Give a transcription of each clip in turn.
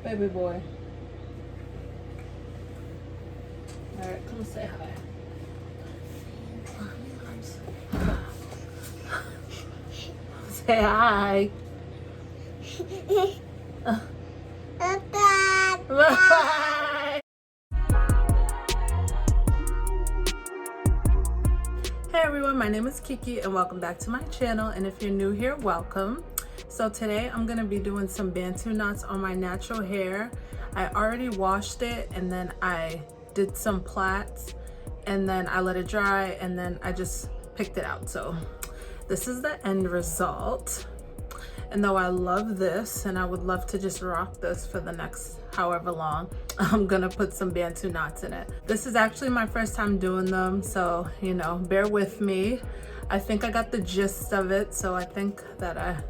Baby boy. Alright, come say hi. Say hi. Bye. Hey everyone, my name is Kiki and welcome back to my channel, and if you're new here, welcome. So today I'm going to be doing some Bantu knots on my natural hair. I already washed it and then I did some plaits and then I let it dry and then I just picked it out. So this is the end result. And though I love this and I would love to just rock this for the next however long, I'm gonna put some Bantu knots in it. This is actually my first time doing them, so you know, bear with me. I think I got the gist of it, so I think that I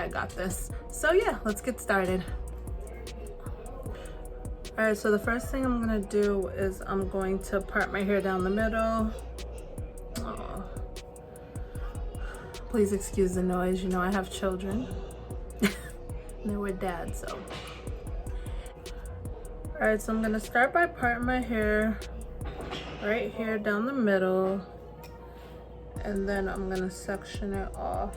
got this. So yeah, let's get started. All right, so the first thing I'm gonna do is I'm going to part my hair down the middle. Oh. Please excuse the noise, you know I have children. They're with dad, so. All right, so I'm gonna start by parting my hair right here down the middle, and then I'm gonna section it off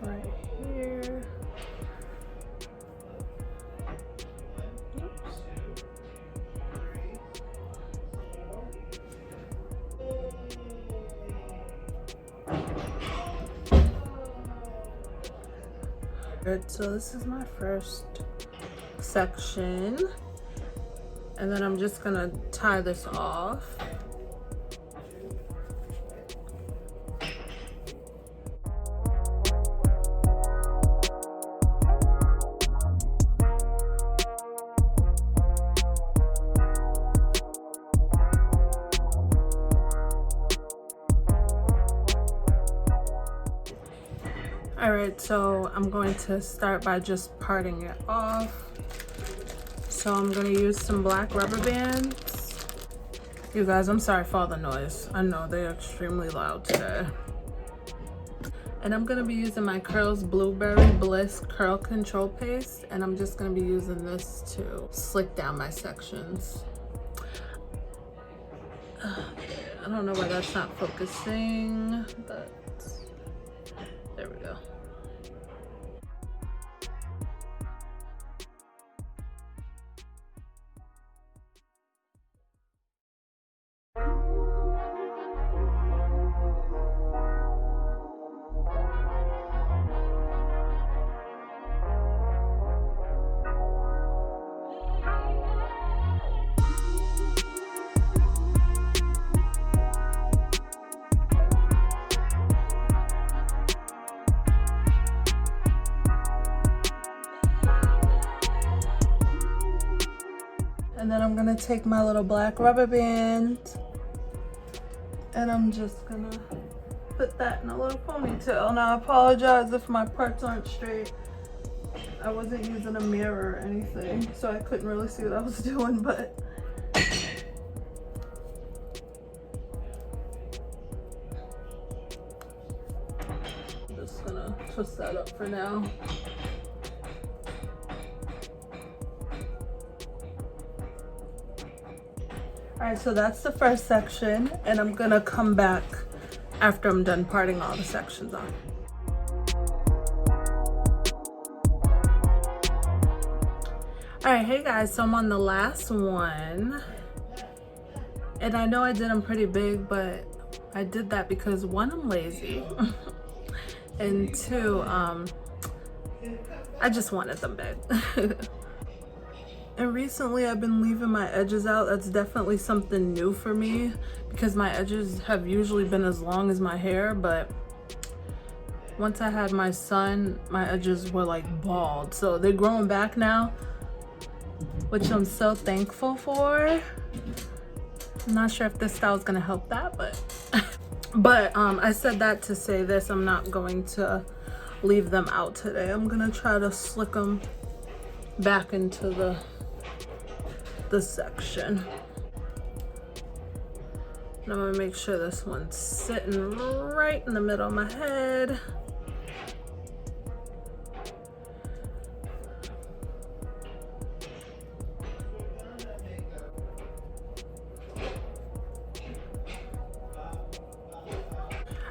right here. Oops. Alright, so this is my first section, and then I'm just gonna tie this off. All right, so I'm going to start by just parting it off. So I'm gonna use some black rubber bands. You guys, I'm sorry for all the noise. I know they're extremely loud today. And I'm gonna be using my Curls Blueberry Bliss Curl Control Paste, and I'm just gonna be using this to slick down my sections. I don't know why that's not focusing, but there we go. And then I'm gonna take my little black rubber band and I'm just gonna put that in a little ponytail. Now I apologize if my parts aren't straight. I wasn't using a mirror or anything, so I couldn't really see what I was doing, but I'm just gonna twist that up for now. All right, so that's the first section, and I'm gonna come back after I'm done parting all the sections off. All right, hey guys, so I'm on the last one, and I know I did them pretty big, but I did that because one, I'm lazy, and two, I just wanted them big. And recently I've been leaving my edges out. That's definitely something new for me because my edges have usually been as long as my hair, but once I had my son, my edges were like bald. So they're growing back now, which I'm so thankful for. I'm not sure if this style is gonna help that, but I said that to say this, I'm not going to leave them out today. I'm gonna try to slick them back into the section. And I'm gonna make sure this one's sitting right in the middle of my head.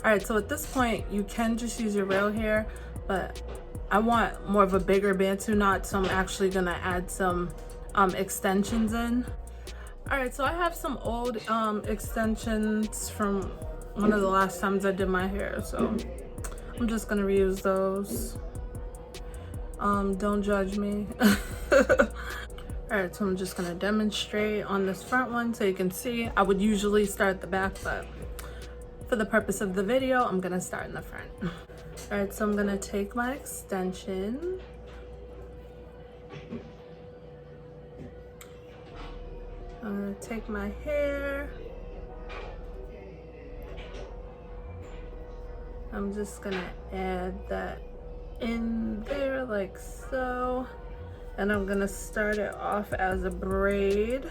All right, so at this point you can just use your real hair, but I want more of a bigger Bantu knot, so I'm actually gonna add some extensions in. All right, so I have some old extensions from one of the last times I did my hair, so I'm just gonna reuse those. Don't judge me. All right, so I'm just gonna demonstrate on this front one so you can see. I would usually start at the back, but for the purpose of the video, I'm gonna start in the front. All right, so I'm gonna take my extension. I'm gonna take my hair. I'm just gonna add that in there like so. And I'm gonna start it off as a braid.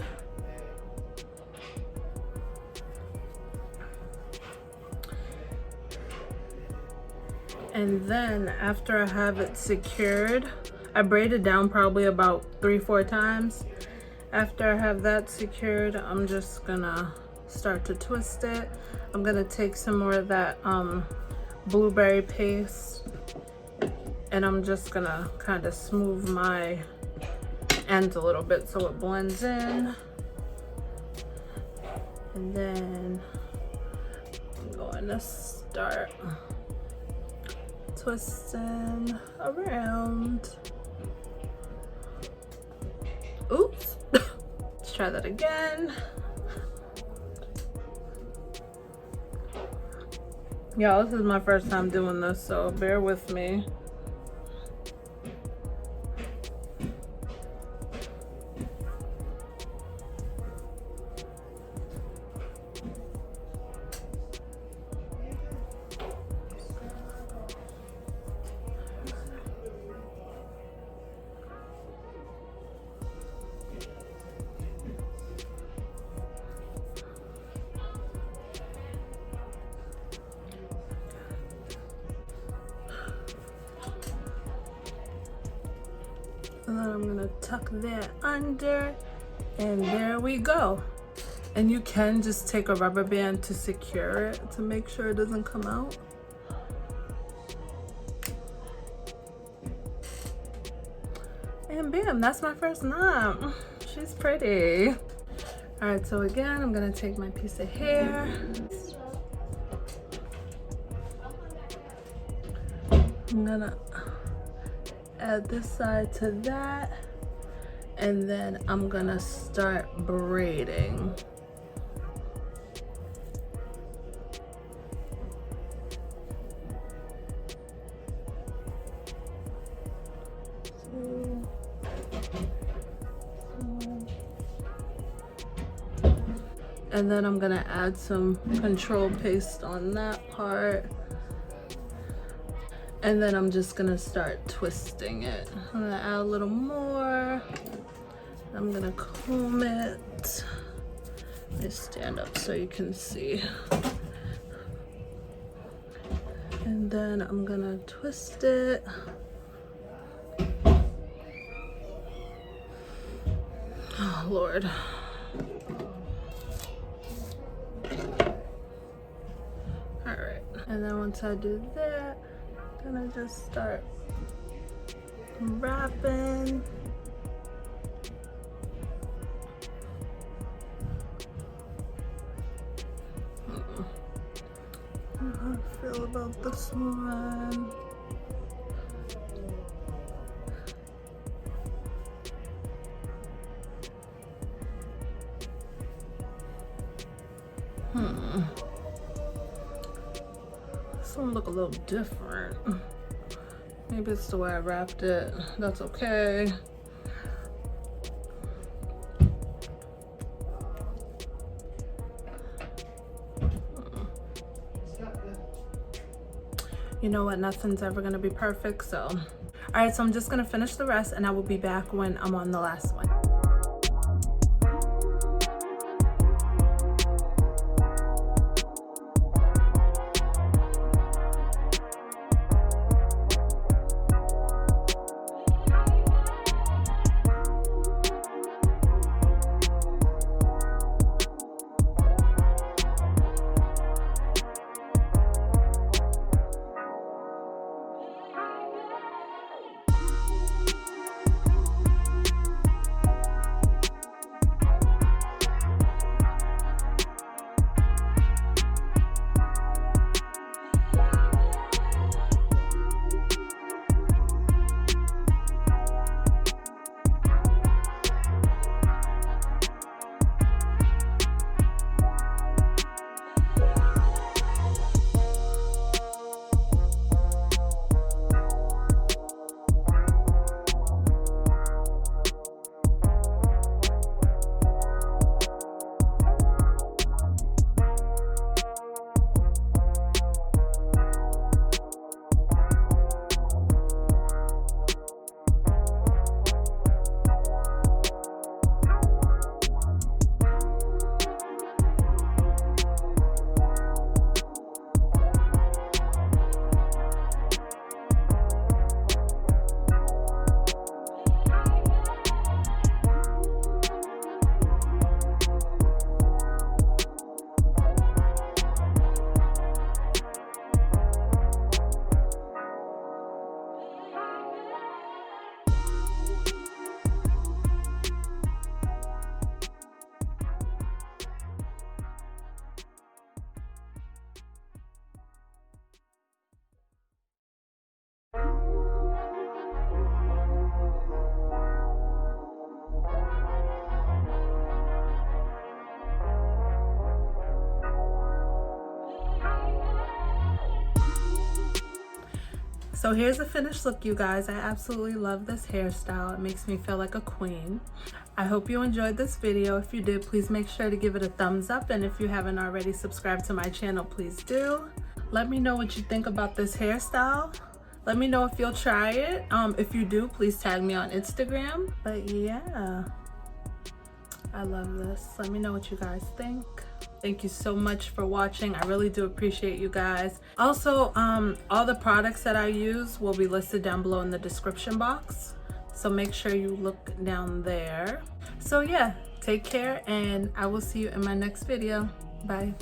And then after I have it secured, I braid it down probably about 3-4 times. After I have that secured, I'm just gonna start to twist it. I'm gonna take some more of that blueberry paste, and I'm just gonna kind of smooth my ends a little bit so it blends in. And then I'm going to start twisting around. Oops. Let's try that again. Y'all, this is my first time doing this, so bear with me. And then I'm gonna tuck that under, and there we go. And you can just take a rubber band to secure it to make sure it doesn't come out. And bam, that's my first knot. She's pretty. All right, so again, I'm gonna take my piece of hair. I'm gonna add this side to that, and then I'm gonna start braiding. And then I'm gonna add some control paste on that part. And then I'm just gonna start twisting it. I'm gonna add a little more. I'm gonna comb it. Let me stand up so you can see. And then I'm gonna twist it. Oh, Lord. All right, and then once I do that, I'm gonna just start wrapping. How I feel about this one. This one look a little different. Maybe it's the way I wrapped it. That's okay. You know what? Nothing's ever gonna be perfect, so. All right, so I'm just gonna finish the rest and I will be back when I'm on the last one. So here's the finished look, you guys. I absolutely love this hairstyle. It makes me feel like a queen. I hope you enjoyed this video. If you did, please make sure to give it a thumbs up. And if you haven't already subscribed to my channel, please do. Let me know what you think about this hairstyle. Let me know if you'll try it. If you do, please tag me on Instagram. But yeah, I love this. Let me know what you guys think. Thank you so much for watching. I really do appreciate you guys. Also, all the products that I use will be listed down below in the description box. So make sure you look down there. So yeah, take care and I will see you in my next video. Bye.